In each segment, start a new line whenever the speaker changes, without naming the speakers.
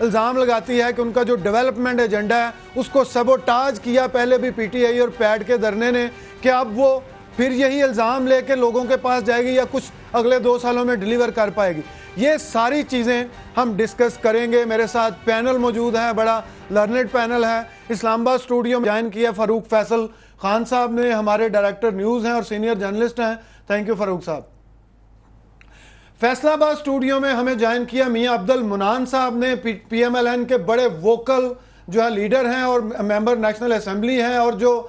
الزام لگاتی ہے کہ ان کا جو ڈیولپمنٹ ایجنڈا ہے اس کو سبوٹاج کیا پہلے بھی پی ٹی آئی اور پیڈ کے دھرنے نے، کہ اب وہ پھر یہی الزام لے کے لوگوں کے پاس جائے گی یا کچھ اگلے 2 سالوں میں ڈیلیور کر پائے گی؟ یہ ساری چیزیں ہم ڈسکس کریں گے. میرے ساتھ پینل موجود ہے، بڑا لرنڈ پینل ہے. اسلام آباد اسٹوڈیو میں جوائن کیا فاروق فیصل خان صاحب نے، ہمارے ڈائریکٹر نیوز ہیں اور سینئر جرنلسٹ ہیں. تھینک یو فاروق صاحب. فیصل آباد اسٹوڈیو میں ہمیں جوائن کیا میاں عبد المنان صاحب نے، پی ایم ایل این کے بڑے ووکل جو ہے لیڈر ہیں اور ممبر نیشنل اسمبلی ہیں، اور جو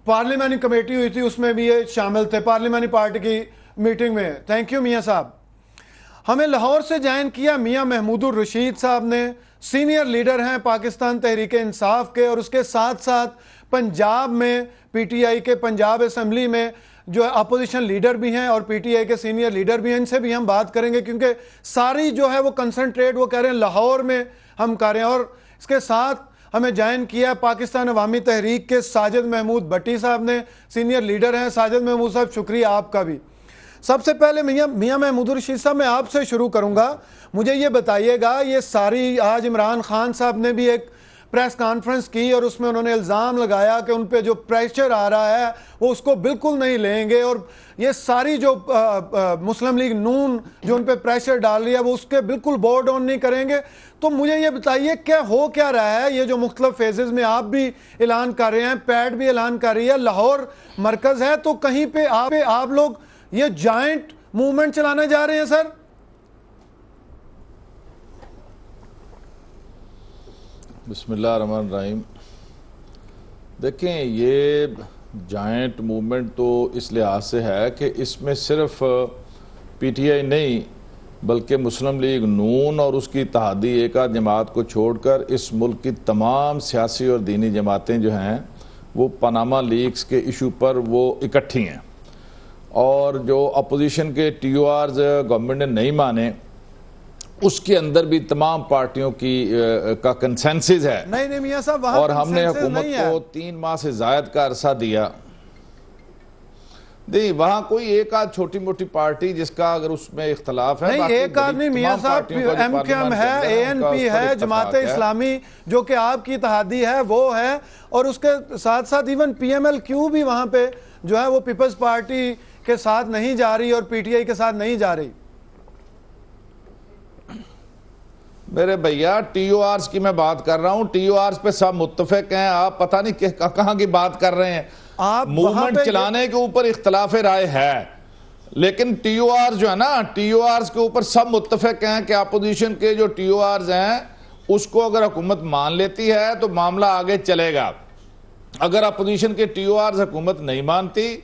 پارلیمانی کمیٹی ہوئی تھی اس میں بھی یہ شامل تھے پارلیمانی پارٹی کی میٹنگ میں. تھینک یو میاں صاحب. ہمیں لاہور سے جوائن کیا میاں محمود الرشید صاحب نے، سینئر لیڈر ہیں پاکستان تحریک انصاف کے، اور اس کے ساتھ ساتھ پنجاب میں پی ٹی آئی کے پنجاب اسمبلی میں جو ہے اپوزیشن لیڈر بھی ہیں اور پی ٹی آئی کے سینئر لیڈر بھی ہیں. ان سے بھی ہم بات کریں گے کیونکہ ساری جو ہے وہ کنسنٹریٹ وہ کہہ رہے ہیں لاہور میں ہم کر رہے ہیں. اور اس کے ساتھ ہمیں جوائن کیا پاکستان عوامی تحریک کے ساجد محمود بٹی صاحب نے، سینئر لیڈر ہیں. ساجد محمود صاحب شکریہ آپ کا بھی. سب سے پہلے میاں محمود الرشید صاحب میں آپ سے شروع کروں گا. مجھے یہ بتائیے گا، یہ ساری آج عمران خان صاحب نے بھی ایک پریس کانفرنس کی اور اس میں انہوں نے الزام لگایا کہ ان پہ جو پریشر آ رہا ہے وہ اس کو بالکل نہیں لیں گے، اور یہ ساری جو مسلم لیگ نون جو ان پہ پریشر ڈال رہی ہے وہ اس کے بالکل بورڈ آن نہیں کریں گے. تو مجھے یہ بتائیے کیا ہو کیا رہا ہے؟ یہ جو مختلف فیزز میں آپ بھی اعلان کر رہے ہیں، پیڈ بھی اعلان کر رہی ہے، لاہور مرکز ہے، تو کہیں پہ آپ لوگ یہ جائنٹ موومنٹ چلانے جا رہے ہیں سر؟
بسم اللہ الرحمن الرحیم. دیکھیں، یہ جائنٹ موومنٹ تو اس لحاظ سے ہے کہ اس میں صرف پی ٹی آئی نہیں بلکہ مسلم لیگ نون اور اس کی اتحادی ایک آدھ جماعت کو چھوڑ کر اس ملک کی تمام سیاسی اور دینی جماعتیں جو ہیں وہ پاناما لیکس کے ایشو پر وہ اکٹھی ہیں. اور جو اپوزیشن کے ٹی او آرز گورنمنٹ نے نہیں مانے، اس کے اندر بھی تمام پارٹیوں کا کنسنسس ہے.
نہیں میاں صاحب، وہاں
اور ہم نے حکومت کو 3 ماہ سے زائد کا عرصہ دیا. نہیں، وہاں کوئی ایک آدھ چھوٹی موٹی پارٹی جس کا اگر اس میں اختلاف ہے،
نہیں ایک آدمی میاں صاحب ایم کیو ایم ہے، اے این پی ہے، جماعت اسلامی جو کہ آپ کی اتحادی ہے وہ ہے، اور اس کے ساتھ ساتھ even P M L Q بھی وہاں پہ جو ہے وہ پیپلز پارٹی کے ساتھ نہیں جا رہی اور پی ٹی آئی کے ساتھ نہیں جا رہی.
میرے بھیا ٹی او آرز کی میں بات کر رہا ہوں. ٹی او آرز پہ سب متفق ہیں. آپ پتہ نہیں کہاں کی بات کر رہے ہیں. موومنٹ چلانے کے اوپر اختلاف رائے ہے، لیکن ٹی او آرز جو ہے نا، ٹی او آرز کے اوپر سب متفق ہیں کہ اپوزیشن کے جو ٹی او آرز ہیں اس کو اگر حکومت مان لیتی ہے تو معاملہ آگے چلے گا. اگر اپوزیشن کے ٹی او آرز حکومت نہیں مانتی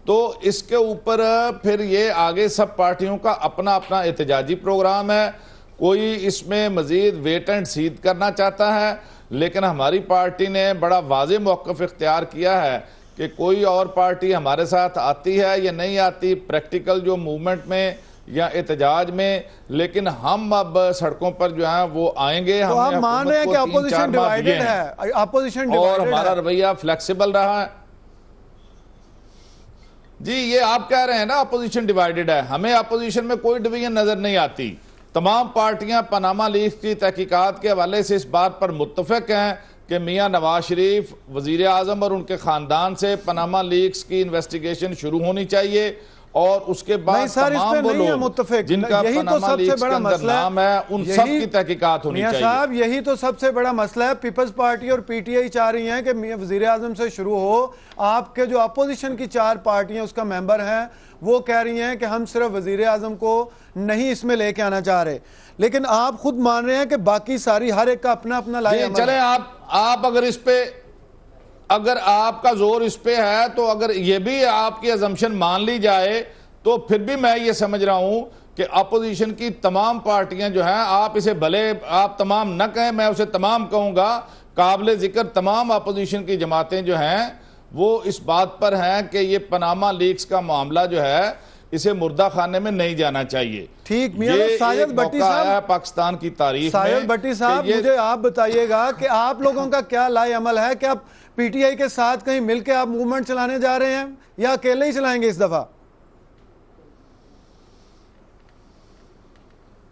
تو اس کے اوپر پھر یہ آگے سب پارٹیوں کا اپنا اپنا احتجاجی پروگرام ہے. کوئی اس میں مزید ویٹ اینڈ سیدھ کرنا چاہتا ہے، لیکن ہماری پارٹی نے بڑا واضح موقف اختیار کیا ہے کہ کوئی اور پارٹی ہمارے ساتھ آتی ہے یا نہیں آتی پریکٹیکل جو موومنٹ میں یا احتجاج میں، لیکن ہم اب سڑکوں پر جو ہیں وہ آئیں گے.
تو آپ مان رہے ہیں کہ اپوزیشن ڈیوائیڈڈ ہے، اپوزیشن
اور ہمارا رویہ فلیکسیبل رہا ہے. جی یہ آپ کہہ رہے ہیں نا اپوزیشن ڈیوائیڈڈ ہے، ہمیں اپوزیشن میں کوئی ڈویژن نظر نہیں آتی. تمام پارٹیاں پاناما لیکس کی تحقیقات کے حوالے سے اس بات پر متفق ہیں کہ میاں نواز شریف وزیر اعظم اور ان کے خاندان سے پاناما لیکس کی انویسٹیگیشن شروع ہونی چاہیے، اور اس کے بعد تمام وہ لوگ جن کا پاناما لیکس کے اندر نام ہے ان سب کی تحقیقات ہونی چاہیے.
میاں صاحب یہی تو سب سے بڑا مسئلہ ہے. پیپلز پارٹی اور پی ٹی آئی چاہ رہی ہیں کہ وزیر اعظم سے شروع ہو. آپ کے جو اپوزیشن کی 4 پارٹیاں اس کا ممبر ہیں وہ کہہ رہی ہیں کہ ہم صرف وزیر اعظم کو نہیں اس میں لے کے آنا چاہ رہے، لیکن آپ خود مان رہے ہیں کہ باقی ساری ہر ایک کا اپنا اپنا لائے عمل.
چلیں آپ اگر اس پہ اگر آپ کا زور اس پہ ہے تو اگر یہ بھی آپ کی ازمپشن مان لی جائے تو پھر بھی میں یہ سمجھ رہا ہوں کہ اپوزیشن کی تمام پارٹیاں جو ہیں، آپ اسے بھلے آپ تمام نہ کہیں، میں اسے تمام کہوں گا، قابل ذکر تمام اپوزیشن کی جماعتیں جو ہیں وہ اس بات پر ہیں کہ یہ پاناما لیکس کا معاملہ جو ہے اسے مردہ خانے میں نہیں جانا چاہیے.
ٹھیک میاں ساجد بٹی صاحب،
پاکستان کی تاریخ میں
ساجد بٹی صاحب مجھے آپ بتائیے گا کہ آپ لوگوں کا کیا لائے عمل ہے کہ آپ پی ٹی آئی کے ساتھ کہیں مل کے آپ موومنٹ چلانے جا رہے ہیں یا اکیلے ہی چلائیں گے اس دفعہ؟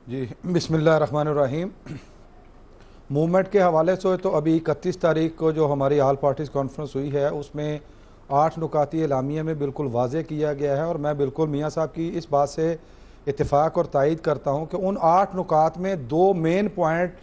جی بسم اللہ الرحمن الرحیم. موومنٹ کے حوالے سے تو ابھی 31 تاریخ کو جو ہماری آل پارٹیز کانفرنس ہوئی ہے اس میں 8 نکاتی اعلامیہ میں بالکل واضح کیا گیا ہے، اور میں بالکل میاں صاحب کی اس بات سے اتفاق اور تائید کرتا ہوں کہ ان 8 نکات میں 2 مین پوائنٹ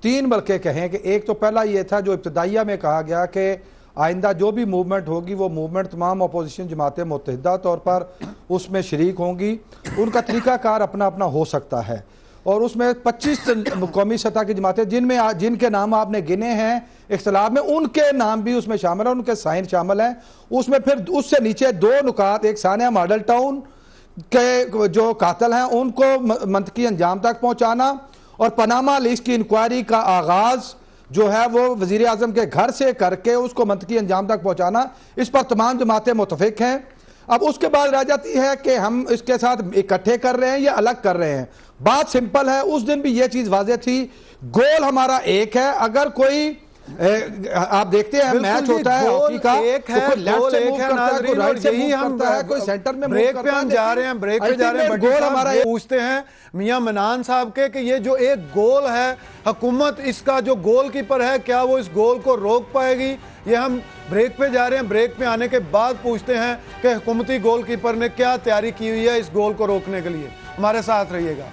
3 بلکہ کہیں کہ ایک تو پہلا یہ تھا جو ابتدائیہ میں کہا گیا کہ آئندہ جو بھی موومنٹ ہوگی وہ موومنٹ تمام اپوزیشن جماعتیں متحدہ طور پر اس میں شریک ہوں گی، ان کا طریقہ کار اپنا اپنا ہو سکتا ہے، اور اس میں 25 قومی سطح کی جماعتیں جن کے نام آپ نے گنے ہیں اختلاف میں، ان کے نام بھی اس میں شامل ہیں، ان کے سائن شامل ہیں۔ اس میں پھر اس سے نیچے 2 نکات، ایک ثانیہ ماڈل ٹاؤن کے جو قاتل ہیں ان کو منطقی انجام تک پہنچانا، اور پاناما لیکس کی انکوائری کا آغاز جو ہے وہ وزیر اعظم کے گھر سے کر کے اس کو منطقی انجام تک پہنچانا، اس پر تمام جماعتیں متفق ہیں۔ اب اس کے بعد رہ جاتی ہے کہ ہم اس کے ساتھ اکٹھے کر رہے ہیں یا الگ کر رہے ہیں۔ بات سمپل ہے، اس دن بھی یہ چیز واضح تھی، گول ہمارا ایک ہے۔ اگر کوئی آپ دیکھتے ہیں میچ ہوتا ہے ہاکی کا، تو کوئی لیفٹ سے موو کرتا ہے، کوئی رائٹ سے موو کرتا ہے، کوئی سینٹر میں موو کرتا ہے۔
بریک پہ ہم جا رہے ہیں، بریک پہ جا رہے ہیں، گول ہمارا پوچھتے ہیں میاں منان صاحب کے کہ یہ جو ایک گول ہے حکومت، اس کا جو گول کیپر ہے کیا وہ اس گول کو روک پائے گی؟ یہ ہم بریک پہ جا رہے ہیں، بریک پہ آنے کے بعد پوچھتے ہیں کہ حکومتی گول کیپر نے کیا تیاری کی ہوئی ہے اس گول کو روکنے کے لیے۔ ہمارے ساتھ رہیے گا۔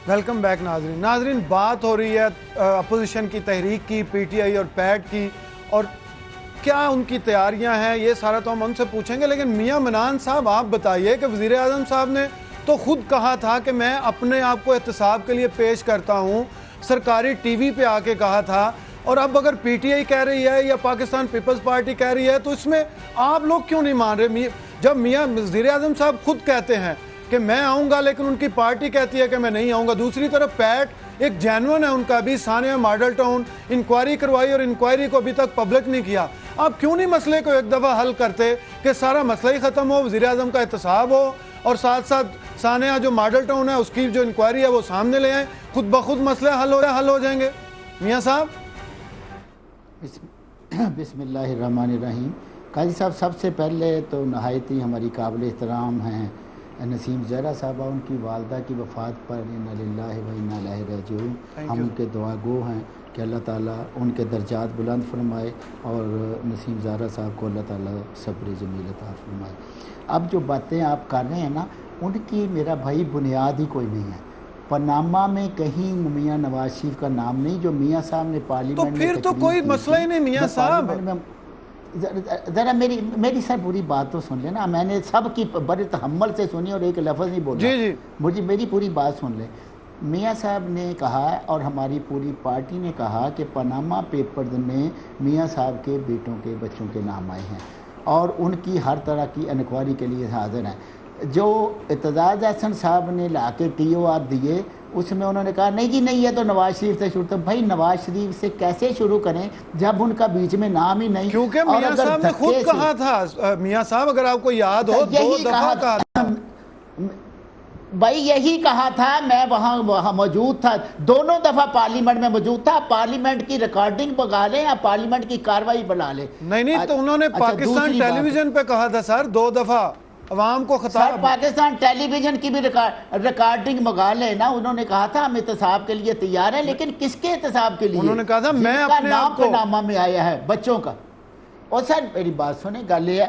ویلکم بیک ناظرین، بات ہو رہی ہے اپوزیشن کی تحریک کی، پی ٹی آئی اور پیٹ کی، اور کیا ان کی تیاریاں ہیں، یہ سارا تو ہم ان سے پوچھیں گے۔ لیکن میاں منان صاحب آپ بتائیے کہ وزیر اعظم صاحب نے تو خود کہا تھا کہ میں اپنے آپ کو احتساب کے لیے پیش کرتا ہوں، سرکاری ٹی وی پہ آ کے کہا تھا، اور اب اگر پی ٹی آئی کہہ رہی ہے یا پاکستان پیپلز پارٹی کہہ رہی ہے تو اس میں آپ لوگ کیوں نہیں مان رہے؟ جب میاں وزیر اعظم صاحب خود کہتے ہیں کہ میں آؤں گا لیکن ان کی پارٹی کہتی ہے کہ میں نہیں آؤں گا، دوسری طرف پیٹ ایک جینون ہے ان کا، بھی ثانیہ ماڈل ٹاؤن انکوائری کروائی اور انکوائری کو ابھی تک پبلک نہیں کیا۔ آپ کیوں نہیں مسئلے کو ایک دفعہ حل کرتے کہ سارا مسئلہ ہی ختم ہو، وزیر اعظم کا احتساب ہو، اور ساتھ ساتھ ثانیہ جو ماڈل ٹاؤن ہے اس کی جو انکوائری ہے وہ سامنے لے آئیں، خود بخود مسئلے حل ہو جائیں گے؟ میاں صاحب
بسم اللہ الرحمن الرحیم۔ قاضی صاحب، سب سے پہلے تو نہایت ہی ہماری قابل احترام ہیں نسیم زہرا صاحبہ، ان کی والدہ کی وفات پر انا للہ و انا الیہ راجعون، ہم ان کے دعا گو ہیں کہ اللہ تعالیٰ ان کے درجات بلند فرمائے، اور نسیم زہرا صاحب کو اللہ تعالیٰ صبر جمیل عطا فرمائے۔ اب جو باتیں آپ کر رہے ہیں نا، ان کی میرا بھائی بنیاد ہی کوئی نہیں ہے۔ پاناما میں کہیں میاں نواز شریف کا نام نہیں، جو میاں صاحب نے پارلیمنٹ میں
تو پھر تو کوئی مسئلہ ہی نہیں میاں صاحب۔
ذرا میری سر پوری بات تو سن لینا، میں نے سب کی بڑے تحمل سے سنی اور ایک لفظ نہیں بولا۔ مجھے میری پوری بات سن لیں۔ میاں صاحب نے کہا اور ہماری پوری پارٹی نے کہا کہ پاناما پیپرز میں میاں صاحب کے بیٹوں کے بچوں کے نام آئے ہیں اور ان کی ہر طرح کی انکوائری کے لیے حاضر ہیں۔ جو اعتزاز احسن صاحب نے لا کے ٹی او آر دیے، اس میں انہوں نے کہا نہیں جی نہیں ہے تو نواز شریف سے شروع، تو بھائی نواز شریف سے کیسے شروع کریں جب ان کا بیچ میں نام ہی نہیں؟
کیونکہ میاں صاحب نے خود کہا تھا، میاں صاحب اگر آپ کو یاد ہو 2 دفعہ کہا تھا،
بھائی یہی کہا تھا، میں وہاں موجود تھا، دونوں دفعہ پارلیمنٹ میں موجود تھا۔ پارلیمنٹ کی ریکارڈنگ بگا لیں یا پارلیمنٹ کی کاروائی بنا لیں۔
نہیں تو انہوں نے پاکستان ٹیلی ویژن پہ کہا تھا سر 2 دفعہ عوام کو خطاب۔
پاکستان ٹیلی ویژن کی بھی ریکارڈنگ منگا لے نا، انہوں نے کہا تھا ہم احتساب کے لیے تیار ہیں، لیکن کس کے احتساب کے لیے؟
انہوں نے کہا تھا میں اپنے آپ کو،
نامہ میں آیا ہے بچوں کا۔ اور سر میری بات سنیں، گل یہ ہے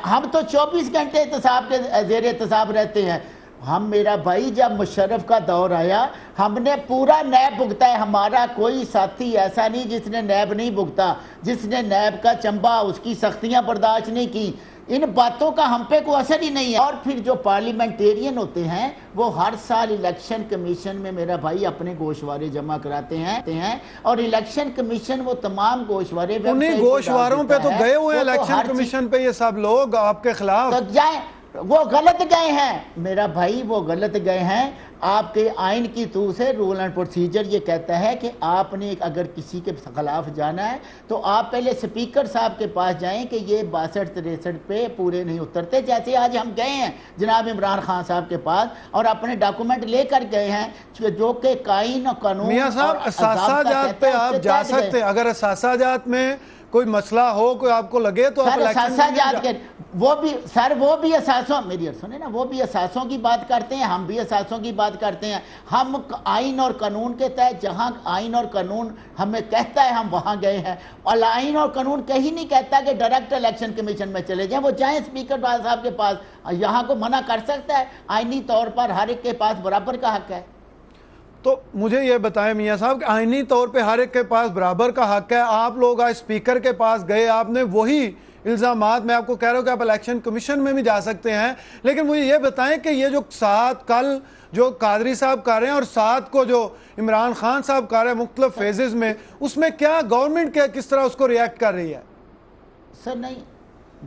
ہم تو 24 گھنٹے احتساب کے زیر احتساب رہتے ہیں۔ ہم میرا بھائی جب مشرف کا دور آیا ہم نے پورا نیب بھگتا ہے، ہمارا کوئی ساتھی ایسا نہیں جس نے نیب نہیں بھگتا، جس نے نیب کا چمبا اس کی سختیاں برداشت نہیں کی۔ ان باتوں کا ہم پہ کوئی اثر ہی نہیں ہے۔ اور پھر جو پارلیمنٹیرین ہوتے ہیں وہ ہر سال الیکشن کمیشن میں میرا بھائی اپنے گوشوارے جمع کراتے ہیں، اور الیکشن کمیشن وہ تمام گوشوارے
انہیں گوشواروں پہ تو گئے ہوئے ہیں الیکشن کمیشن پہ یہ سب لوگ آپ کے خلاف،
تو جائیں وہ غلط گئے ہیں میرا بھائی، وہ غلط گئے ہیں۔ آپ کے آئین کی تو سے رول اینڈ پروسیجر یہ کہتا ہے کہ آپ نے اگر کسی کے خلاف جانا ہے تو آپ پہلے سپیکر صاحب کے پاس جائیں کہ یہ 62-63 پہ پورے نہیں اترتے، جیسے آج ہم گئے ہیں جناب عمران خان صاحب کے پاس اور اپنے ڈاکومنٹ لے کر گئے ہیں جو کہ قائن و قانون۔
میاں صاحب اثاثہ جات پہ آپ جا سکتے، اگر اثاثہ جات میں کوئی مسئلہ ہو, کوئی آپ کو لگے تو آپ
وہ بھی اثاثوں, میری سنیں نا, وہ بھی اثاثوں کی بات کرتے ہیں, ہم بھی اثاثوں کی بات کرتے ہیں. ہم آئین اور قانون کے تحت جہاں آئین اور قانون ہمیں کہتا ہے ہم وہاں گئے ہیں, اور آئین اور قانون کہیں نہیں کہتا کہ ڈائریکٹ الیکشن کمیشن میں چلے جائیں. وہ جائیں اسپیکر صاحب کے پاس, یہاں کو منع کر سکتا ہے؟ آئینی طور پر ہر ایک کے پاس برابر کا حق ہے.
تو مجھے یہ بتائیں میاں صاحب کہ آئینی طور پہ ہر ایک کے پاس برابر کا حق ہے. آپ لوگ آج اسپیکر کے پاس گئے, آپ نے وہی الزامات, میں آپ کو کہہ رہا ہوں کہ آپ الیکشن کمیشن میں بھی جا سکتے ہیں, لیکن مجھے یہ بتائیں کہ یہ جو 7 کل جو قادری صاحب کر رہے ہیں اور 7 کو جو عمران خان صاحب کر رہے ہیں مختلف فیزز میں, اس میں کیا گورنمنٹ کس طرح اس کو ریئیکٹ کر رہی ہے؟
سر نہیں,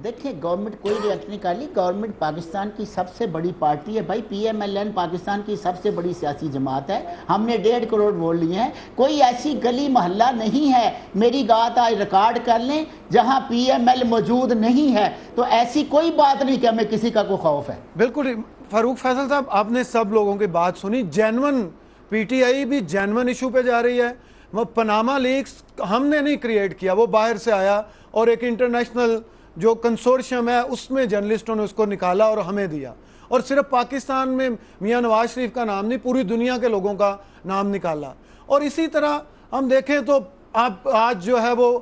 دیکھیں گورنمنٹ کوئی ریئیکٹ نہیں کر لی. گورنمنٹ پاکستان کی سب سے بڑی پارٹی ہے بھائی, P M L N Pakistan کی سب سے بڑی سیاسی جماعت ہے. ہم نے 1.5 کروڑ ووٹ لیے ہیں. کوئی ایسی گلی محلہ نہیں ہے, میری بات آج ریکارڈ کر لیں, جہاں پی ایم ایل موجود نہیں ہے. تو ایسی کوئی بات نہیں کہ ہمیں کسی کا کوئی خوف ہے.
بالکل فاروق فیصل صاحب, آپ نے سب لوگوں کی بات سنی. جینون پی ٹی آئی بھی جینون ایشو پہ جا رہی ہے. وہ پناما لیکس ہم نے نہیں کریٹ کیا, وہ باہر سے آیا اور ایک انٹرنیشنل جو کنسورشیم ہے اس میں جرنلسٹوں نے اس کو نکالا اور ہمیں دیا, اور صرف پاکستان میں میاں نواز شریف کا نام نہیں, پوری دنیا کے لوگوں کا نام نکالا. اور اسی طرح ہم دیکھیں تو آپ آج جو ہے وہ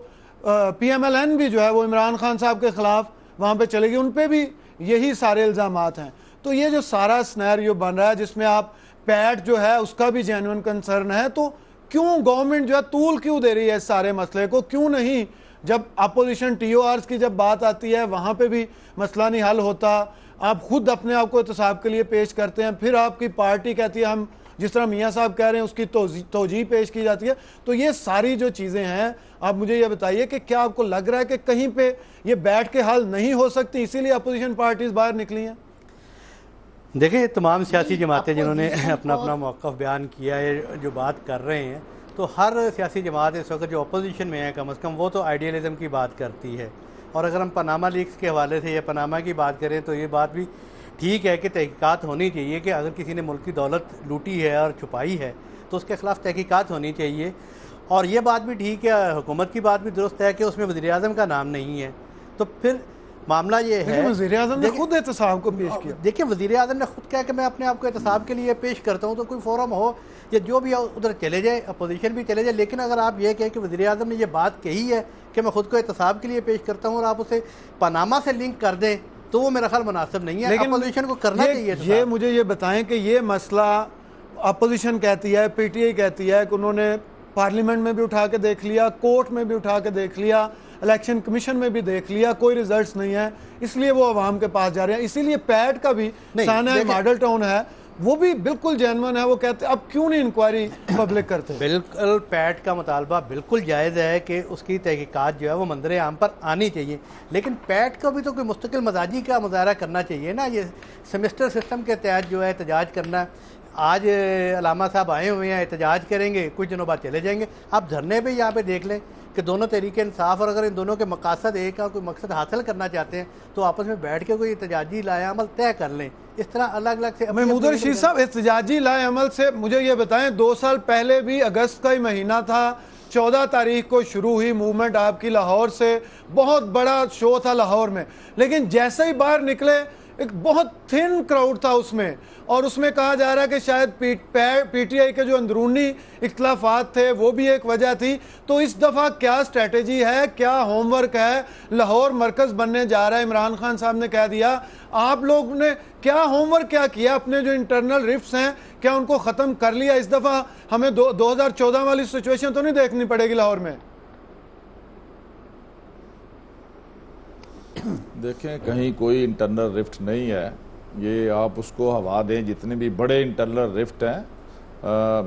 پی ایم ایل این بھی جو ہے وہ عمران خان صاحب کے خلاف وہاں پہ چلے گی, ان پہ بھی یہی سارے الزامات ہیں. تو یہ جو سارا سنیریو بن رہا ہے جس میں آپ پیٹ جو ہے اس کا بھی جینوئن کنسرن ہے, تو کیوں گورنمنٹ جو ہے طول کیوں دے رہی ہے اس سارے مسئلے کو؟ کیوں نہیں جب اپوزیشن ٹی او آرز کی جب بات آتی ہے وہاں پہ بھی مسئلہ نہیں حل ہوتا, آپ خود اپنے آپ کو احتساب کے لیے پیش کرتے ہیں, پھر آپ کی پارٹی کہتی ہے ہم جس طرح میاں صاحب کہہ رہے ہیں اس کی توجیہ پیش کی جاتی ہے. تو یہ ساری جو چیزیں ہیں, آپ مجھے یہ بتائیے کہ کیا آپ کو لگ رہا ہے کہ کہیں پہ یہ بیٹھ کے حل نہیں ہو سکتی, اسی لیے اپوزیشن پارٹیز باہر نکلی ہیں؟
دیکھیں تمام سیاسی جماعتیں جنہوں نے اپنا موقف بیان کیا ہے, جو بات کر رہے ہیں, تو ہر سیاسی جماعت اس وقت جو اپوزیشن میں ہے کم از کم وہ تو آئیڈیالزم کی بات کرتی ہے. اور اگر ہم پاناما لیکس کے حوالے سے یا پاناما کی بات کریں تو یہ بات بھی ٹھیک ہے کہ تحقیقات ہونی چاہیے کہ اگر کسی نے ملک کی دولت لوٹی ہے اور چھپائی ہے تو اس کے خلاف تحقیقات ہونی چاہیے. اور یہ بات بھی ٹھیک ہے, حکومت کی بات بھی درست ہے کہ اس میں وزیر اعظم کا نام نہیں ہے. تو پھر معاملہ یہ ہے,
وزیر اعظم نے خود احتساب کو پیش کیا.
دیکھیں وزیر اعظم نے خود کہا کہ میں اپنے آپ کو احتساب کے لیے پیش کرتا ہوں, تو کوئی فورم ہو یا جو بھی ادھر چلے جائے, اپوزیشن بھی چلے جائے. لیکن اگر آپ یہ کہیں کہ وزیر اعظم نے یہ بات کہی ہے کہ میں خود کو احتساب کے لیے پیش کرتا ہوں اور آپ اسے پاناما سے لنک کر دیں, تو وہ میرا خیال مناسب نہیں ہے. اپوزیشن کو کرنا چاہیے.
یہ مجھے یہ بتائیں کہ یہ مسئلہ اپوزیشن کہتی ہے, پی ٹی آئی کہتی ہے کہ انہوں نے پارلیمنٹ میں بھی اٹھا کے دیکھ لیا, کورٹ میں بھی اٹھا کے دیکھ لیا, الیکشن کمیشن میں بھی دیکھ لیا, کوئی ریزلٹس نہیں ہے, اس لیے وہ عوام کے پاس جا رہے ہیں. اسی لیے پیٹ کا بھی سانحہ ماڈل ٹاؤن ہے, وہ بھی بالکل جینون ہے. وہ کہتے ہیں اب کیوں نہیں انکوائری پبلک کرتے؟
بالکل پیٹ کا مطالبہ بالکل جائز ہے کہ اس کی تحقیقات جو ہے وہ منظر عام پر آنی چاہیے, لیکن پیٹ کو بھی تو کوئی مستقل مزاجی کا مظاہرہ کرنا چاہیے نا. یہ سیمسٹر سسٹم کے تحت جو ہے احتجاج کرنا, آج علامہ صاحب آئے ہوئے ہیں, احتجاج کریں گے, کچھ دنوں بعد چلے جائیں گے. آپ دھرنے پہ یہاں پہ دیکھ لیں کہ دونوں تحریک انصاف, اور اگر ان دونوں کے مقاصد ایک ہے, کوئی مقصد حاصل کرنا چاہتے ہیں, تو آپس میں بیٹھ کے کوئی احتجاجی لائے عمل طے کر لیں. اس طرح الگ الگ سے.
محمود رشید صاحب, احتجاجی لائے عمل سے مجھے یہ بتائیں, 2 سال پہلے بھی اگست کا ہی مہینہ تھا, 14 تاریخ کو شروع ہوئی موومنٹ آپ کی لاہور سے, بہت بڑا شو تھا لاہور میں, لیکن جیسے ہی باہر نکلے ایک بہت تھن کراؤڈ تھا اس میں, اور اس میں کہا جا رہا ہے کہ شاید پی ٹی آئی کے جو اندرونی اختلافات تھے وہ بھی ایک وجہ تھی. تو اس دفعہ کیا اسٹریٹجی ہے, کیا ہوم ورک ہے؟ لاہور مرکز بننے جا رہا ہے, عمران خان صاحب نے کہہ دیا. آپ لوگ نے کیا ہوم ورک کیا کیا؟ اپنے جو انٹرنل رفٹس ہیں کیا ان کو ختم کر لیا؟ اس دفعہ ہمیں 2014 والی سچویشن تو نہیں دیکھنی پڑے گی لاہور میں؟
دیکھیں کہیں کوئی انٹرنل رفٹ نہیں ہے, یہ آپ اس کو ہوا دیں جتنے بھی بڑے انٹرنل رفٹ ہیں.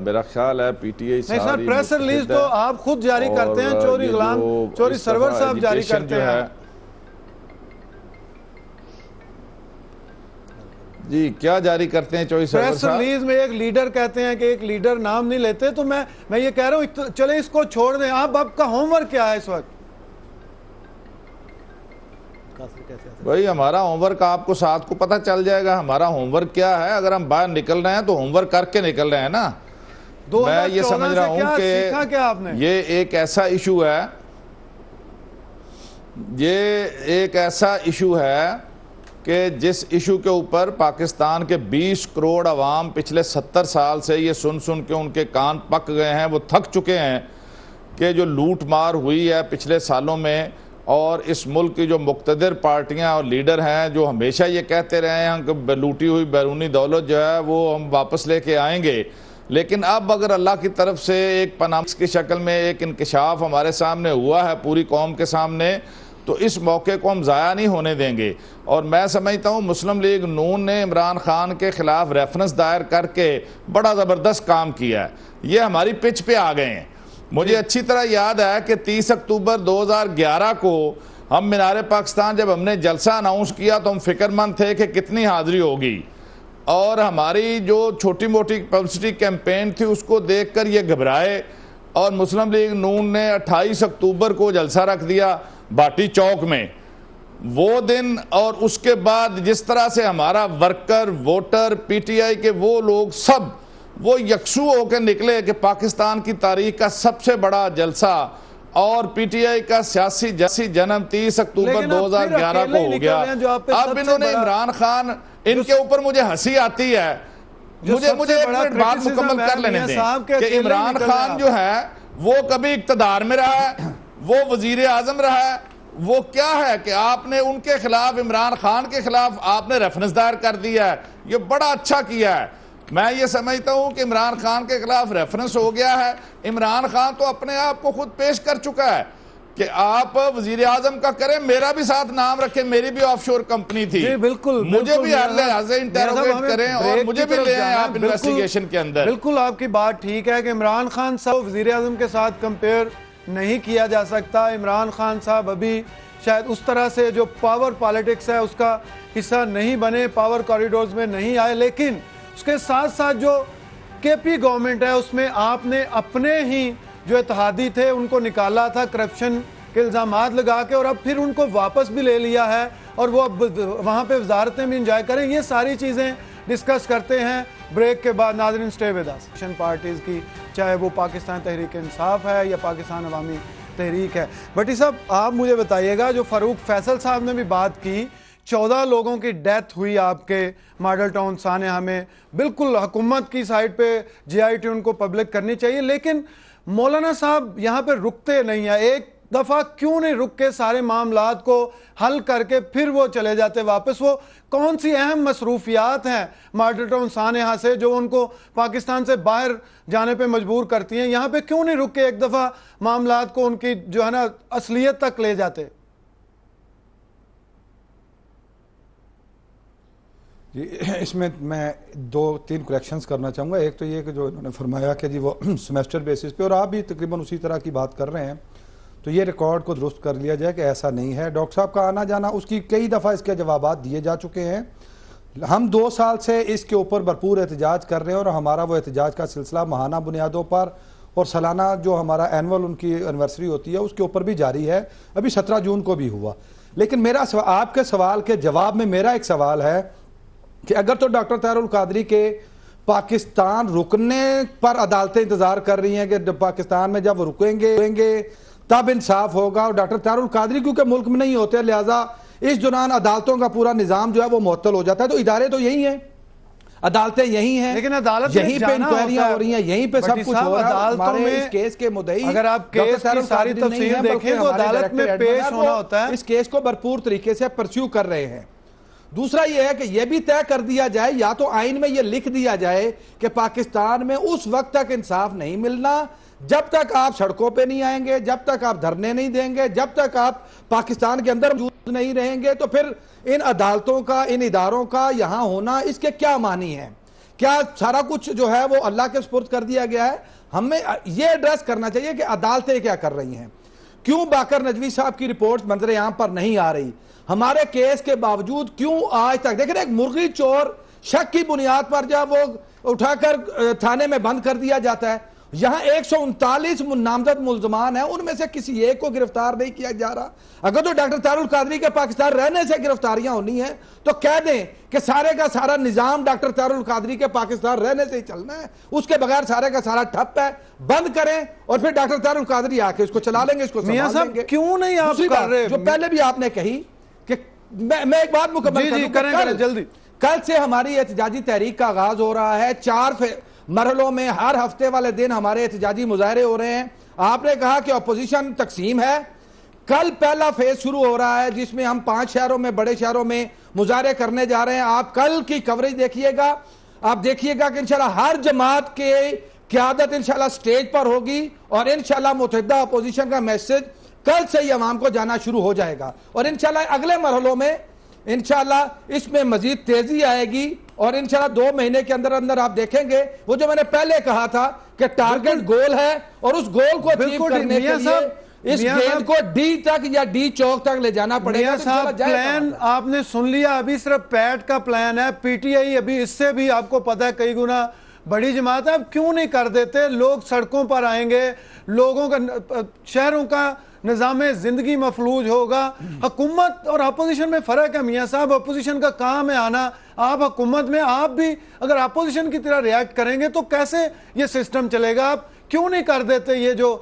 میرا خیال ہے پی ٹی آئی ساری
پریس ریلیز تو آپ خود جاری کرتے ہیں, چوری غلام چوری سرور صاحب جاری کرتے ہیں.
جی کیا جاری کرتے ہیں چوری سرور
پریس ریلیز میں ایک لیڈر کہتے ہیں کہ ایک لیڈر نام نہیں لیتے, تو میں یہ کہہ رہا ہوں چلے اس کو چھوڑ دیں. آپ کا ہوم ورک کیا ہے اس وقت؟
بھائی ہمارا ہوم ورک آپ کو ساتھ کو پتہ چل جائے گا. ہمارا ہوم ورک کیا ہے, اگر ہم باہر نکل رہے ہیں تو ہوم ورک کر کے نکل رہے ہیں نا. میں یہ سمجھ رہا ہوں کہ یہ ایک ایسا ایشو ہے یہ ایک ایسا ایشو ہے کہ جس ایشو کے اوپر پاکستان کے 20 کروڑ عوام پچھلے 70 سال سے یہ سن سن کے ان کے کان پک گئے ہیں، وہ تھک چکے ہیں کہ جو لوٹ مار ہوئی ہے پچھلے سالوں میں، اور اس ملک کی جو مقتدر پارٹیاں اور لیڈر ہیں جو ہمیشہ یہ کہتے رہے ہیں کہ لوٹی ہوئی بیرونی دولت جو ہے وہ ہم واپس لے کے آئیں گے، لیکن اب اگر اللہ کی طرف سے ایک پناہ کی شکل میں ایک انکشاف ہمارے سامنے ہوا ہے پوری قوم کے سامنے، تو اس موقع کو ہم ضائع نہیں ہونے دیں گے۔ اور میں سمجھتا ہوں مسلم لیگ نون نے عمران خان کے خلاف ریفرنس دائر کر کے بڑا زبردست کام کیا ہے، یہ ہماری پچ پہ آ گئے ہیں۔ مجھے اچھی طرح یاد ہے کہ 30 اکتوبر 2011 کو ہم مینار پاکستان جب ہم نے جلسہ اناؤنس کیا تو ہم فکر مند تھے کہ کتنی حاضری ہوگی، اور ہماری جو چھوٹی موٹی پبلسٹی کیمپین تھی اس کو دیکھ کر یہ گھبرائے، اور مسلم لیگ نون نے 28 اکتوبر کو جلسہ رکھ دیا باٹی چوک میں۔ وہ دن اور اس کے بعد جس طرح سے ہمارا worker, voter, P T I کے وہ لوگ سب وہ یکسو ہو کے نکلے کہ پاکستان کی تاریخ کا سب سے بڑا جلسہ اور پی ٹی آئی کا سیاسی جنم 30 اکتوبر 2011 کو ہو گیا۔ اب انہوں نے عمران خان، ان کے اوپر مجھے ہنسی آتی ہے، مجھے ایک منٹ بات مکمل کر لینے دیں کہ عمران خان جو ہے وہ کبھی اقتدار میں رہا ہے، وہ وزیر اعظم رہا ہے، وہ کیا ہے کہ آپ نے ان کے خلاف، عمران خان کے خلاف آپ نے ریفرنس دائر کر دیا ہے، یہ بڑا اچھا کیا ہے۔ میں یہ سمجھتا ہوں کہ عمران خان کے خلاف ریفرنس ہو گیا ہے۔ عمران خان تو اپنے آپ کو خود پیش کر چکا ہے کہ آپ وزیر اعظم کا کریں، میرا بھی ساتھ نام رکھیں، میری بھی آف شور کمپنی تھی، مجھے بھی ہر لحاظ انٹروگیٹ کریں اور مجھے بھی لے آئیں آپ انویسٹیگیشن کے اندر۔
بالکل آپ کی بات ٹھیک ہے کہ عمران خان صاحب وزیر اعظم کے ساتھ کمپیئر نہیں کیا جا سکتا۔ عمران خان صاحب ابھی شاید اس طرح سے جو پاور پالیٹکس ہے اس کا حصہ نہیں بنے، پاور کوریڈورز میں نہیں آئے، لیکن اس کے ساتھ ساتھ جو کے پی گورنمنٹ ہے اس میں آپ نے اپنے ہی جو اتحادی تھے ان کو نکالا تھا کرپشن کے الزامات لگا کے، اور اب پھر ان کو واپس بھی لے لیا ہے اور وہ اب وہاں پہ وزارتیں بھی انجوائے کریں۔ یہ ساری چیزیں ڈسکس کرتے ہیں بریک کے بعد۔ ناظرین اسٹے ود اس۔ پارٹیز کی چاہے وہ پاکستان تحریک انصاف ہے یا پاکستان عوامی تحریک ہے۔ بٹی صاحب آپ مجھے بتائیے گا، جو فاروق فیصل صاحب نے بھی بات کی، 14 لوگوں کی ڈیتھ ہوئی آپ کے ماڈل ٹاؤن سانحہ میں، بالکل حکومت کی سائٹ پہ جی آئی ٹی ان کو پبلک کرنی چاہیے، لیکن مولانا صاحب یہاں پہ رکتے نہیں ہیں۔ ایک دفعہ کیوں نہیں رک کے سارے معاملات کو حل کر کے پھر وہ چلے جاتے واپس؟ وہ کون سی اہم مصروفیات ہیں ماڈل ٹاؤن سانحہ سے جو ان کو پاکستان سے باہر جانے پہ مجبور کرتی ہیں؟ یہاں پہ کیوں نہیں رک کے ایک دفعہ معاملات کو ان کی جو ہے نا اصلیت تک لے جاتے؟
جی اس میں 2-3 کریکشنز کرنا چاہوں گا۔ ایک تو یہ کہ جو انہوں نے فرمایا کہ جی وہ سیمیسٹر بیسس پہ، اور آپ بھی تقریباً اسی طرح کی بات کر رہے ہیں، تو یہ ریکارڈ کو درست کر لیا جائے کہ ایسا نہیں ہے۔ ڈاکٹر صاحب کا آنا جانا، اس کی کئی دفعہ اس کے جوابات دیے جا چکے ہیں۔ ہم 2 سال سے اس کے اوپر بھرپور احتجاج کر رہے ہیں، اور ہمارا وہ احتجاج کا سلسلہ ماہانہ بنیادوں پر اور سالانہ جو ہمارا اینول ان کی اینیورسری ہوتی ہے اس کے اوپر بھی جاری ہے۔ ابھی 17 جون کو بھی ہوا۔ لیکن میرا آپ کے سوال کے جواب میں میرا ایک سوال ہے کہ اگر تو ڈاکٹر طاہر القادری کے پاکستان رکنے پر عدالتیں انتظار کر رہی ہیں کہ پاکستان میں جب وہ رکیں گے تب انصاف ہوگا، اور ڈاکٹر طاہر القادری کیونکہ ملک میں نہیں ہوتے، لہٰذا اس دوران عدالتوں کا پورا نظام جو ہے وہ معطل ہو جاتا ہے۔ تو ادارے تو یہی ہیں، عدالتیں یہی ہیں،
لیکن عدالت
یہیں پہ انکوائریاں ہو رہی ہیں، یہیں پہ سب کچھ ہو رہا ہے۔ ہمارے اس کیس کے مدعی
اگر آپ کیس کی ساری تفصیل دیکھیں تو عدالت میں پیش ہونا ہوتا ہے،
اس کیس کو بھرپور طریقے سے پرسیو کر رہے ہیں۔ دوسرا یہ ہے کہ یہ بھی طے کر دیا جائے، یا تو آئین میں یہ لکھ دیا جائے کہ پاکستان میں اس وقت تک انصاف نہیں ملنا جب تک آپ سڑکوں پہ نہیں آئیں گے، جب تک آپ دھرنے نہیں دیں گے، جب تک آپ پاکستان کے اندر موجود نہیں رہیں گے۔ تو پھر ان عدالتوں کا، ان اداروں کا یہاں ہونا، اس کے کیا معنی ہے؟ کیا سارا کچھ جو ہے وہ اللہ کے سپرد کر دیا گیا ہے؟ ہمیں یہ ایڈریس کرنا چاہیے کہ عدالتیں کیا کر رہی ہیں، کیوں باقر نجوی صاحب کی رپورٹ منظر عام پر نہیں آ رہی، ہمارے کیس کے باوجود کیوں آج تک؟ دیکھیں ایک مرغی چور شک کی بنیاد پر جب وہ اٹھا کر تھانے میں بند کر دیا جاتا ہے، یہاں 139 نامزد ملزمان ہیں، ان میں سے کسی ایک کو گرفتار نہیں کیا جا رہا۔ اگر تو ڈاکٹر طاہر القادری کے پاکستان رہنے سے گرفتاریاں ہونی ہیں تو کہہ دیں کہ سارے کا سارا نظام ڈاکٹر طاہر القادری کے پاکستان رہنے سے ہی چلنا ہے، اس کے بغیر سارے کا سارا ٹھپ ہے، بند کریں اور پھر ڈاکٹر طاہر القادری آ کے اس کو چلا لیں گے، اس کو
میاں
سنبھال
صاحب
لیں گے۔
کیوں نہیں آپ
دوسری
کر
بات
رہے؟
جو پہلے بھی آپ نے کہی کہ میں ایک بات مکمل
جی کریں جلدی۔
کل سے ہماری احتجاجی تحریک کا آغاز ہو رہا ہے، 4 مرحلوں میں ہر ہفتے والے دن ہمارے احتجاجی مظاہرے ہو رہے ہیں۔ آپ نے کہا کہ اپوزیشن تقسیم ہے، کل پہلا فیز شروع ہو رہا ہے جس میں ہم 5 شہروں میں، بڑے شہروں میں مظاہرے کرنے جا رہے ہیں۔ آپ کل کی کوریج دیکھیے گا، آپ دیکھیے گا کہ انشاءاللہ ہر جماعت کے قیادت انشاءاللہ سٹیج پر ہوگی اور انشاءاللہ متحدہ اپوزیشن کا میسج کل سے ہی عوام کو جانا شروع ہو جائے گا، اور انشاءاللہ اگلے مرحلوں میں انشاءاللہ اس میں مزید تیزی آئے گی، اور انشاءاللہ 2 مہینے کے اندر اندر آپ دیکھیں گے وہ جو میں نے پہلے کہا تھا کہ ٹارگٹ گول ہے، اور اس گول کو اچیو کرنے کے لیے اس گیند کو ڈی تک یا ڈی چوک تک لے جانا پڑے گا۔
میاں صاحب پلان آپ نے سن لیا، ابھی صرف پیٹ کا پلان ہے، پی ٹی آئی ابھی اس سے بھی آپ کو پتہ ہے کئی گنا بڑی جماعت ہے۔ اب کیوں نہیں کر دیتے؟ لوگ سڑکوں پر آئیں گے، لوگوں کا شہروں کا نظام زندگی مفلوج ہوگا۔ حکومت اور اپوزیشن میں فرق ہے میاں صاحب، اپوزیشن کا کام ہے آنا، آپ حکومت میں آپ بھی اگر اپوزیشن کی طرح ریاکٹ کریں گے تو کیسے یہ سسٹم چلے گا؟ آپ کیوں نہیں کر دیتے یہ جو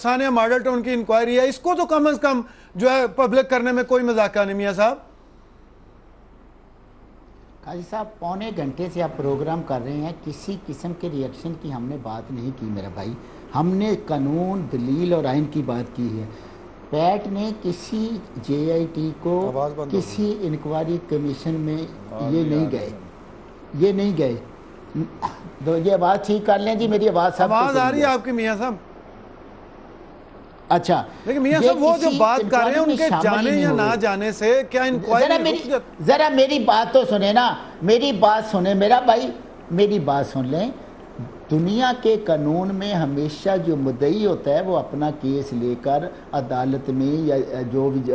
ثانیہ ماڈل ٹاؤن کی انکوائری ہے، اس کو تو کم از کم جو ہے پبلک کرنے میں کوئی مذاکرہ نہیں میاں صاحب؟
قاضی صاحب 1.25 گھنٹے سے آپ پروگرام کر رہے ہیں، کسی قسم کے ریئیکشن کی ہم نے بات نہیں کی میرا بھائی، ہم نے قانون، دلیل اور آئین کی بات کی ہے۔ پیٹ نے کسی جے آئی ٹی کو کسی انکوائری کمیشن میں یہ نہیں گئے۔ یہ آواز ٹھیک کر لیں جی، میری آواز
آ رہی ہے آپ کی میاں صاحب؟
اچھا
لیکن میاں صاحب وہ جو بات کر رہے ہیں ان کے جانے یا نہ جانے سے کیا انکوائری؟
ذرا میری بات تو سنیں نا، میری بات سنیں میرا بھائی، میری بات سن لیں۔ دنیا کے قانون میں ہمیشہ جو مدعی ہوتا ہے وہ اپنا کیس لے کر عدالت میں یا جو بھی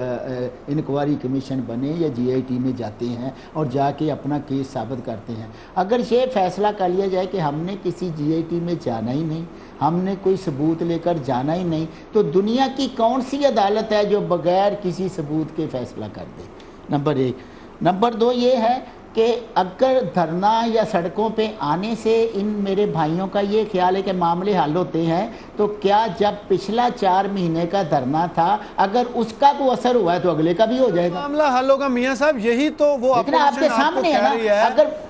انکوائری کمیشن بنے یا جی آئی ٹی میں جاتے ہیں اور جا کے اپنا کیس ثابت کرتے ہیں۔ اگر یہ فیصلہ کر لیا جائے کہ ہم نے کسی جی آئی ٹی میں جانا ہی نہیں، ہم نے کوئی ثبوت لے کر جانا ہی نہیں، تو دنیا کی کون سی عدالت ہے جو بغیر کسی ثبوت کے فیصلہ کر دے؟ نمبر 1۔ نمبر 2 یہ ہے کہ اگر دھرنا یا سڑکوں پہ آنے سے ان میرے بھائیوں کا یہ خیال ہے کہ معاملے حل ہوتے ہیں، تو کیا جب پچھلا 4 مہینے کا دھرنا تھا اگر اس کا کوئی اثر ہوا ہے تو اگلے کا بھی ہو جائے گا؟
معاملہ حل ہوگا میاں صاحب، یہی تو وہ
آپ کے سامنے ہے نا۔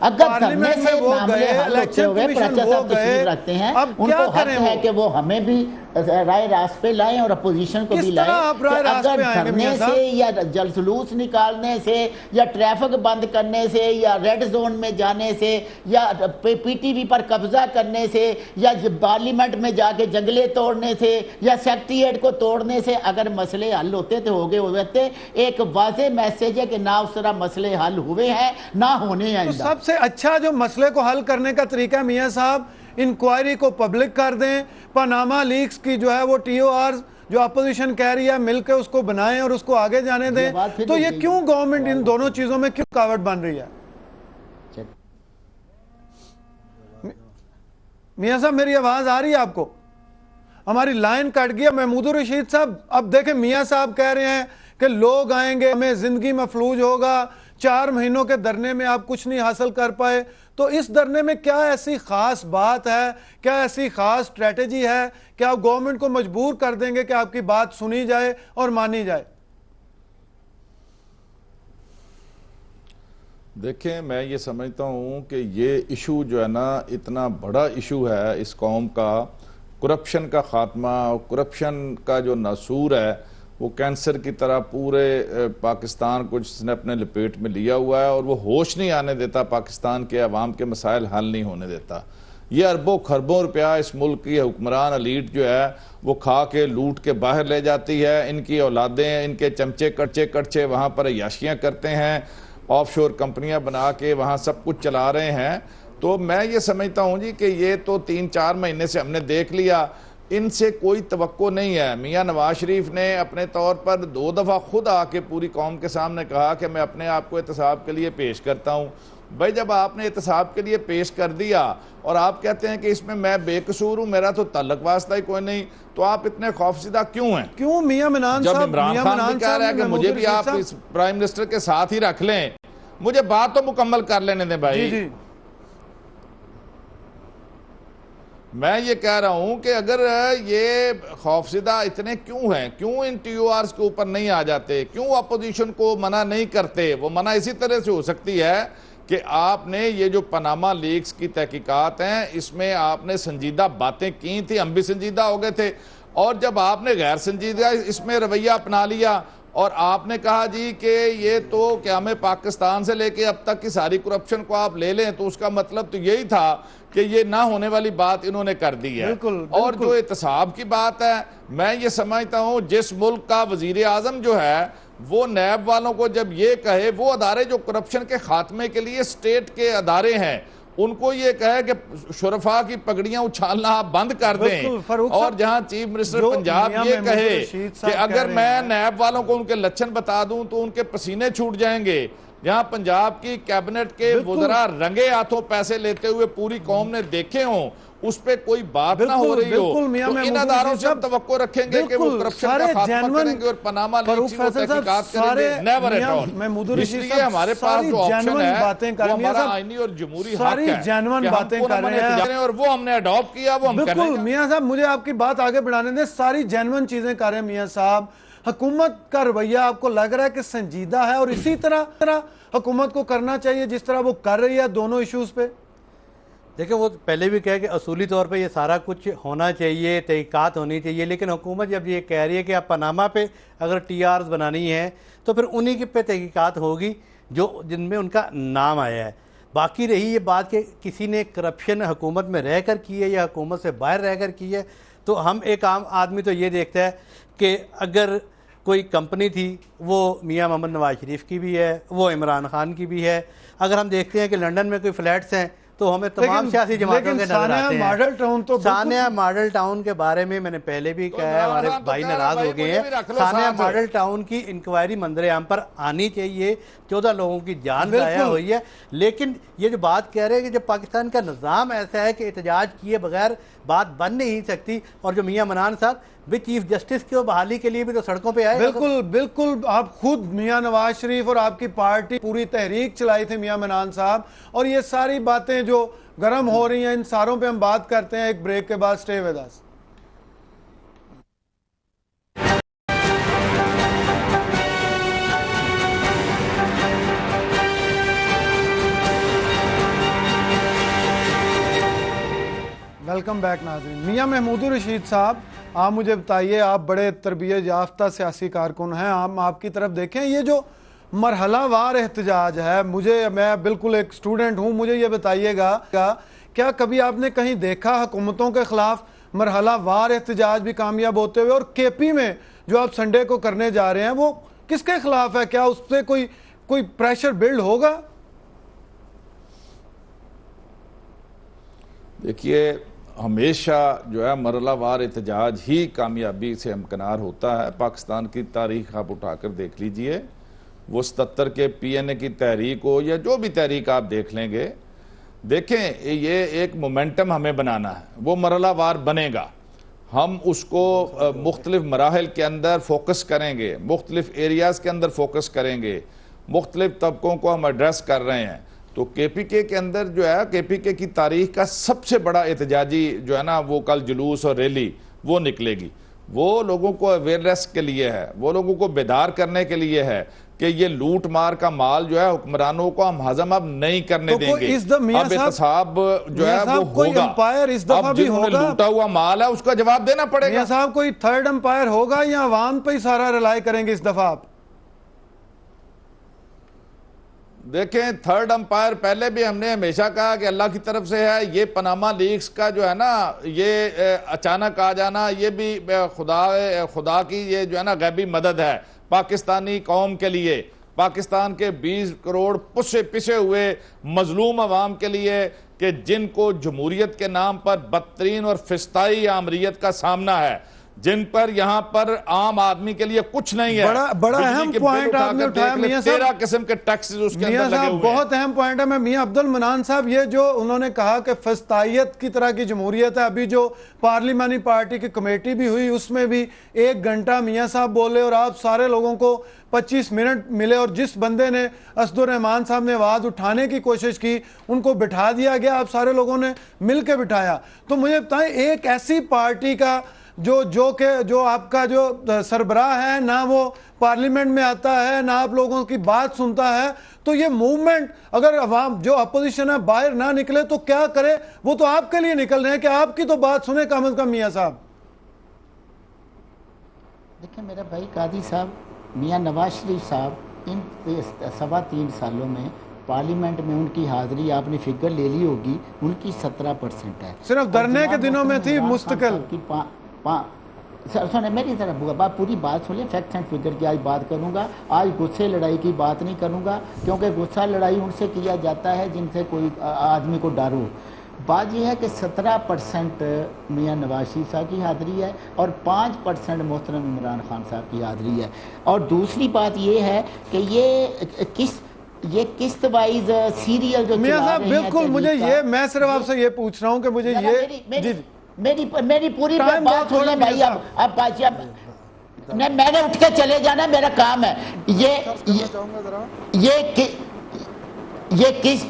اگر دھرنے سے معاملے حل ہوتے ہوئے پرچہ صاحب تشریف رکھتے ہیں، ان کو حق ہے کہ وہ ہمیں بھی رائے راست پہ لائیں اور اپوزیشن کو بھی لائیں۔ اگر دھرنے سے یا جلوس نکالنے سے یا ٹریفک بند کرنے سے یا ریڈ زون میں جانے سے یا پی ٹی وی پر قبضہ کرنے سے یا پارلیمنٹ میں جا کے جنگلے توڑنے سے یا سیکریٹریٹ کو توڑنے سے اگر مسئلے حل ہوتے تو ہوتے، ایک واضح میسج ہے کہ نہ اس طرح مسئلے حل ہوئے ہیں نہ ہونے ہیں۔
تو سب سے اچھا جو مسئلے کو حل کرنے کا طریقہ ہے میاں صاحب، انکوائری کو پبلک کر دیں، پاناما لیکس کی جو ہے وہ ٹی او آر جو اپوزیشن کہہ رہی ہے مل کے اس کو بنائیں اور اس کو آگے جانے دیں۔ تو یہ کیوں گورنمنٹ ان دونوں چیزوں میں کیوں رکاوٹ بن رہی ہے؟ میاں صاحب میری آواز آ رہی ہے آپ کو؟ ہماری لائن کٹ گیا۔ محمود الرشید صاحب اب دیکھیں، میاں صاحب کہہ رہے ہیں کہ لوگ آئیں گے، ہمیں زندگی مفلوج ہوگا، 4 مہینوں کے دھرنے میں آپ کچھ نہیں حاصل کر پائے، تو اس دھرنے میں کیا ایسی خاص بات ہے، کیا ایسی خاص اسٹریٹجی ہے کہ آپ گورنمنٹ کو مجبور کر دیں گے کہ آپ کی بات سنی جائے اور مانی جائے؟
دیکھیں میں یہ سمجھتا ہوں کہ یہ ایشو جو ہے نا اتنا بڑا ایشو ہے اس قوم کا، کرپشن کا خاتمہ، کرپشن کا جو ناسور ہے وہ کینسر کی طرح پورے پاکستان کو جس نے اپنے لپیٹ میں لیا ہوا ہے، اور وہ ہوش نہیں آنے دیتا، پاکستان کے عوام کے مسائل حل نہیں ہونے دیتا۔ یہ اربوں خربوں روپیہ اس ملک کی حکمران الیٹ جو ہے وہ کھا کے لوٹ کے باہر لے جاتی ہے۔ ان کی اولادیں، ان کے چمچے کڑچے وہاں پر عیاشیاں کرتے ہیں، آف شور کمپنیاں بنا کے وہاں سب کچھ چلا رہے ہیں۔ تو میں یہ سمجھتا ہوں جی کہ یہ تو 3-4 مہینے سے ہم نے دیکھ لیا ان سے کوئی توقع نہیں ہے. میاں نواز شریف نے اپنے طور پر 2 دفعہ خود آ کے پوری قوم کے سامنے کہا کہ میں اپنے آپ کو احتساب کے لیے پیش کرتا ہوں. بھائی جب آپ نے احتساب کے لیے پیش کر دیا اور آپ کہتے ہیں کہ اس میں میں بے قصور ہوں, میرا تو تعلق واسطہ ہی کوئی نہیں, تو آپ اتنے خوفزدہ کیوں ہیں؟
کیوں میاں منان
جب
صاحب,
عمران خان بھی کہہ رہا ہے کہ مجھے بھی آپ اس پرائم منسٹر کے ساتھ ہی رکھ لیں, مجھے بات تو مکمل کر لینے دیں بھائی.
جی
میں یہ کہہ رہا ہوں کہ اگر یہ خوفزدہ اتنے کیوں ہیں, کیوں ان ٹی او آرز کے اوپر نہیں آ جاتے, کیوں اپوزیشن کو منع نہیں کرتے؟ وہ منع اسی طرح سے ہو سکتی ہے کہ آپ نے یہ جو پاناما لیکس کی تحقیقات ہیں اس میں آپ نے سنجیدہ باتیں کی تھی, ہم بھی سنجیدہ ہو گئے تھے, اور جب آپ نے غیر سنجیدہ اس میں رویہ اپنا لیا اور آپ نے کہا جی کہ یہ تو قیام پاکستان سے لے کے اب تک کی ساری کرپشن کو آپ لے لیں, تو اس کا مطلب تو یہی تھا کہ یہ نہ ہونے والی بات انہوں نے کر دی ہے. اور جو احتساب کی بات ہے, میں یہ سمجھتا ہوں جس ملک کا وزیر اعظم جو ہے وہ نیب والوں کو جب یہ کہے, وہ ادارے جو کرپشن کے خاتمے کے لیے اسٹیٹ کے ادارے ہیں, ان کو یہ کہے کہ شرفاء کی پگڑیاں اچھالنا آپ بند کر دیں, اور جہاں چیف منسٹر پنجاب یہ کہے کہ اگر میں نیب والوں کو ان کے لچھن بتا دوں تو ان کے پسینے چھوٹ جائیں گے, جہاں پنجاب کی کیبنٹ کے وزراء رنگے ہاتھوں پیسے لیتے ہوئے پوری قوم نے دیکھے ہوں, اس پہ کوئی بات نہ ہو رہی ہو, تو ان اداروں سے ہم توقع رکھیں گے کہ وہ کرپشن کا خاتمہ کریں گے اور پاناما لیکس کی تحقیقات کریں گے. Never at all. اس لیے ہمارے پاس جو آپشن ہے وہ ہمارا آئینی اور جمہوری حق ہے کہ ہم کو نہ, اور وہ ہم نے اڈاپٹ کیا, وہ ہم کریں گے.
میاں صاحب مجھے آپ کی بات آگے بڑھانے دیں, ساری جینون چیزیں کر رہے ہیں میاں صاحب. حکومت کا رویہ آپ کو لگ رہا ہے کہ سنجیدہ ہے اور اسی طرح حکومت کو کرنا چاہیے جس طرح وہ کر رہی ہے دونوں ایشوز پہ؟
دیکھیں وہ پہلے بھی کہا کہ اصولی طور پہ یہ سارا کچھ ہونا چاہیے, تحقیقات ہونی چاہیے, لیکن حکومت جب یہ کہہ رہی ہے کہ آپ پاناما پہ اگر ٹی آرز بنانی ہے تو پھر انہی کے پہ تحقیقات ہوگی جن میں ان کا نام آیا ہے. باقی رہی یہ بات کہ کسی نے کرپشن حکومت میں رہ کر کی ہے یا حکومت سے باہر رہ کر کی ہے, تو ہم ایک عام آدمی تو یہ دیکھتا ہے کہ اگر کوئی کمپنی تھی وہ میاں محمد نواز شریف کی بھی ہے, وہ عمران خان کی بھی ہے. اگر ہم دیکھتے ہیں کہ لنڈن میں کوئی فلیٹس ہیں تو ہمیں تمام سیاسی جماعتوں کے نظر آتے ہیں. ثانیہ ماڈل ٹاؤن کے بارے میں میں نے پہلے بھی کہا ہے, ہمارے بھائی ناراض ہو گئے ہیں. ثانیہ ماڈل ٹاؤن کی انکوائری منظر عام پر آنی چاہیے, 14 لوگوں کی جان ضائع ہوئی ہے. لیکن یہ جو بات کہہ رہے ہیں کہ جب پاکستان کا نظام ایسا ہے کہ احتجاج کیے بغیر بات بن نہیں سکتی, اور جو میاں منان صاحب بھی چیف جسٹس کی بحالی کے لیے بھی تو سڑکوں پہ آئے.
بالکل آپ خود میاں نواز شریف اور آپ کی پارٹی پوری تحریک چلائی تھی میاں منان صاحب, اور یہ ساری باتیں جو گرم ہو رہی ہیں ان ساروں پہ ہم بات کرتے ہیں ایک بریک کے بعد. سٹے ود اس. ویلکم بیک ناظرین. میاں محمود الرشید صاحب, آپ مجھے بتائیے, آپ بڑے تربیت یافتہ سیاسی کارکن ہیں, ہم آپ کی طرف دیکھیں, یہ جو مرحلہ وار احتجاج ہے, میں بالکل ایک سٹوڈنٹ ہوں, مجھے یہ بتائیے گا کیا کبھی آپ نے کہیں دیکھا حکومتوں کے خلاف مرحلہ وار احتجاج بھی کامیاب ہوتے ہوئے؟ اور کے پی میں جو آپ سنڈے کو کرنے جا رہے ہیں وہ کس کے خلاف ہے؟ کیا اس سے کوئی پریشر بلڈ ہوگا؟
دیکھیے ہمیشہ جو ہے مرحلہ وار احتجاج ہی کامیابی سے ہمکنار ہوتا ہے. پاکستان کی تاریخ آپ اٹھا کر دیکھ لیجئے, وہ 77 کے پی این اے کی تحریک ہو یا جو بھی تحریک آپ دیکھ لیں گے, دیکھیں یہ ایک مومنٹم ہمیں بنانا ہے, وہ مرحلہ وار بنے گا. ہم اس کو مختلف مراحل کے اندر فوکس کریں گے, مختلف ایریاز کے اندر فوکس کریں گے, مختلف طبقوں کو ہم ایڈریس کر رہے ہیں. تو کے پی کے اندر جو ہے, کے پی کے کی تاریخ کا سب سے بڑا احتجاجی جو ہے نا وہ کل جلوس اور ریلی وہ نکلے گی. وہ لوگوں کو اویئرنیس کے لیے ہے, وہ لوگوں کو بیدار کرنے کے لیے ہے کہ یہ لوٹ مار کا مال جو ہے حکمرانوں کو ہم ہضم اب نہیں کرنے دیں گے. اب احتساب جو ہے وہ ہوگا, اب جنہوں نے لوٹا ہوا مال ہے اس کا جواب دینا پڑے گا.
میاں صاحب کوئی تھرڈ امپائر ہوگا یا عوام پہ ہی سارا ریلائی کریں گے اس دفعہ آپ؟
دیکھیں تھرڈ امپائر پہلے بھی ہم نے ہمیشہ کہا کہ اللہ کی طرف سے ہے. یہ پاناما لیکس کا جو ہے نا یہ اچانک آ جانا, یہ بھی خدا کی یہ جو ہے نا غیبی مدد ہے پاکستانی قوم کے لیے, پاکستان کے 20 کروڑ پسے ہوئے مظلوم عوام کے لیے, کہ جن کو جمہوریت کے نام پر بدترین اور فسطائی آمریت کا سامنا ہے، جن پر یہاں پر عام آدمی کے لیے کچھ نہیں ہے،
بڑا اہم پوائنٹ آپ نے اٹھایا میاں صاحب،
13 قسم کے ٹیکسز اس کے اندر لگے ہوئے ہیں۔
بہت اہم پوائنٹ ہے۔ میں میاں عبد المنان صاحب، یہ جو انہوں نے کہا کہ فسطائیت کی طرح کی جمہوریت ہے، ابھی جو پارلیمانی پارٹی کی کمیٹی بھی ہوئی اس میں بھی 1 گھنٹہ میاں صاحب بولے اور آپ سارے لوگوں کو 25 منٹ ملے، اور جس بندے نے اسد الرحمان صاحب نے آواز اٹھانے کی کوشش کی ان کو بٹھا دیا گیا، آپ سارے لوگوں نے مل کے بٹھایا۔ تو مجھے بتائیں، ایک ایسی پارٹی کا جو آپ کا جو سربراہ ہے، نہ وہ پارلیمنٹ میں آتا ہے نہ آپ لوگوں کی بات سنتا ہے، تو یہ موومنٹ اگر عوام جو اپوزیشن ہے باہر نہ نکلے تو کیا کرے؟ وہ تو آپ کے لیے نکل رہے ہیں کہ آپ کی تو بات سنیں کم از کم میاں صاحب۔
دیکھیں میرا بھائی قاضی صاحب، میاں نواز شریف صاحب ان 3.25 سالوں میں پارلیمنٹ میں ان کی حاضری آپ نے فگر لے لی ہوگی، ان کی 17% ہے۔
صرف دھرنے کے دنوں میں تھی مستقل۔
سنیں میری طرف پوری بات سنیں، فیکٹس اینڈ فگر کی آج بات کروں گا، آج غصے لڑائی کی بات نہیں کروں گا، کیونکہ غصہ لڑائی ان سے کیا جاتا ہے جن سے کوئی آدمی کو ڈر ہو۔ بات یہ ہے کہ 17% میاں نواز شریف صاحب کی حاضری ہے اور 5% محترم عمران خان صاحب کی حاضری ہے۔ اور دوسری بات یہ ہے کہ یہ قسط وائز سیریل جو
میاں صاحب بالکل، مجھے یہ میں صرف آپ سے یہ پوچھ رہا ہوں کہ مجھے یہ
میری پوری بات سنیں بھائی، اب میں نے اٹھ کے چلے جانا، میرا کام ہے۔ یہ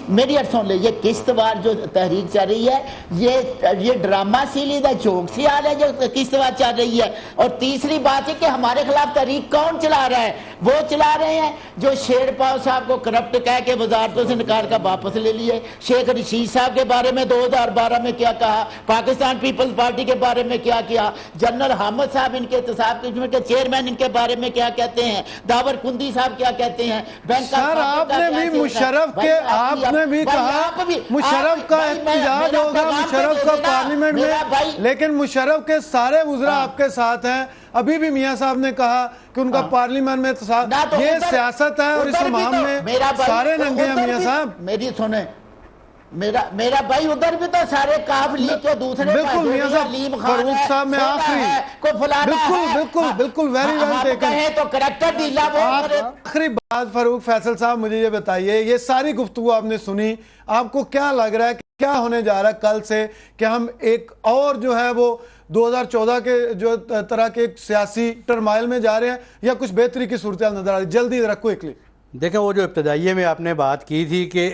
میری سن لے، یہ قسط وار جو تحریک چل رہی ہے، یہ ڈرامہ سیلی دا جوک سی حال ہے جو قسط وار چل رہی ہے۔ اور تیسری بات ہے کہ ہمارے خلاف تحریک کون چلا رہا ہے؟ وہ چلا رہے ہیں جو شیر پاؤ صاحب کو کرپٹ کہہ کے وزارتوں سے نکال کر واپس لے لیے، شیخ رشید صاحب کے بارے میں 2012 میں کیا کہا، پاکستان پیپلز پارٹی کے بارے میں کیا کیا، جنرل حامد صاحب ان کے احتساب کے چیئرمین ان کے بارے میں کیا کہتے ہیں، داور کندی صاحب کیا کہتے ہیں،
سر آپ نے بھی مشرف کے آپ نے بھی کہا مشرف کا احتجاج ہوگا، مشرف کا پارلیمنٹ میں، لیکن مشرف کے سارے وزراء آپ کے ساتھ ہیں۔ ابھی بھی میاں صاحب نے کہا کہ ان کا پارلیمنٹ میں یہ سیاست ہے اور اس معام میں سارے ننگے ہیں میاں صاحب۔
میری سنیں، میرا بھائی ادھر بھی تو سارے کاف لیگ کے دوسرے
بالکل میاں صاحب، فاروق صاحب میں بالکل ویری ویل ٹیکن۔
تو کریکٹر ڈیلا وہ
آخری بات فاروق فیصل صاحب، مجھے یہ بتائیے، یہ ساری گفتگو آپ نے سنی، آپ کو کیا لگ رہا ہے کہ کیا ہونے جا رہا ہے کل سے؟ کہ ہم ایک اور جو ہے وہ 2014 کے جو طرح کے ایک سیاسی ٹرمائل میں جا رہے ہیں یا کچھ بہتری کی صورتحال نظر آ رہی ہے؟ جلدی ذرا کوئکلی۔
دیکھیں، وہ جو ابتدائیے میں آپ نے بات کی تھی کہ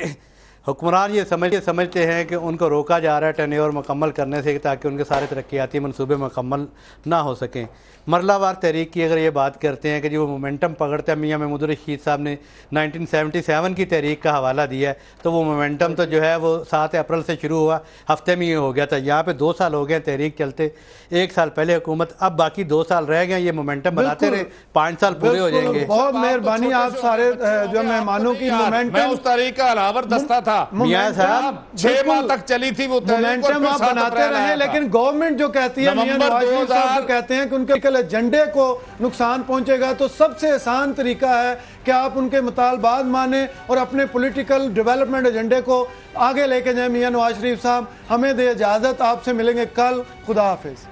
حکمران یہ سمجھتے ہیں کہ ان کو روکا جا رہا ہے ٹینیور مکمل کرنے سے تاکہ ان کے سارے ترقیاتی منصوبے مکمل نہ ہو سکیں۔ مرلہ وار تحریک کی اگر یہ بات کرتے ہیں کہ جو مومنٹم پکڑتا ہے، میاں محمود رشید صاحب نے 1977 کی تحریک کا حوالہ دیا ہے، تو وہ مومنٹم تو جو ہے وہ 7 اپریل سے شروع ہوا، ہفتے میں یہ ہو گیا تھا۔ یہاں پہ 2 سال ہو گئے تحریک چلتے، 1 سال پہلے حکومت، اب باقی 2 سال رہ گئے، یہ مومنٹم بناتے رہے، 5 سال پورے ہو جائیں گے۔
بہت مہربانی آپ سارے جو مہمانوں کی مومنٹم،
میں اس تحریک کا علاوہ دستہ تھا
میاں صاحب،
6 ماہ تک چلی تھی وہ تحریک،
مومنٹم آپ بناتے رہے، لیکن گورنمنٹ جو کہتی ہے، میاں نواز شریف صاحب جو کہتے ہیں کہ ان کے ایجنڈے کو نقصان پہنچے گا، تو سب سے آسان طریقہ ہے کہ آپ ان کے مطالبات مانیں اور اپنے پولیٹیکل ڈیولپمنٹ ایجنڈے کو آگے لے کے جائیں۔ میاں نواز شریف صاحب، ہمیں دے اجازت، آپ سے ملیں گے کل، خدا حافظ۔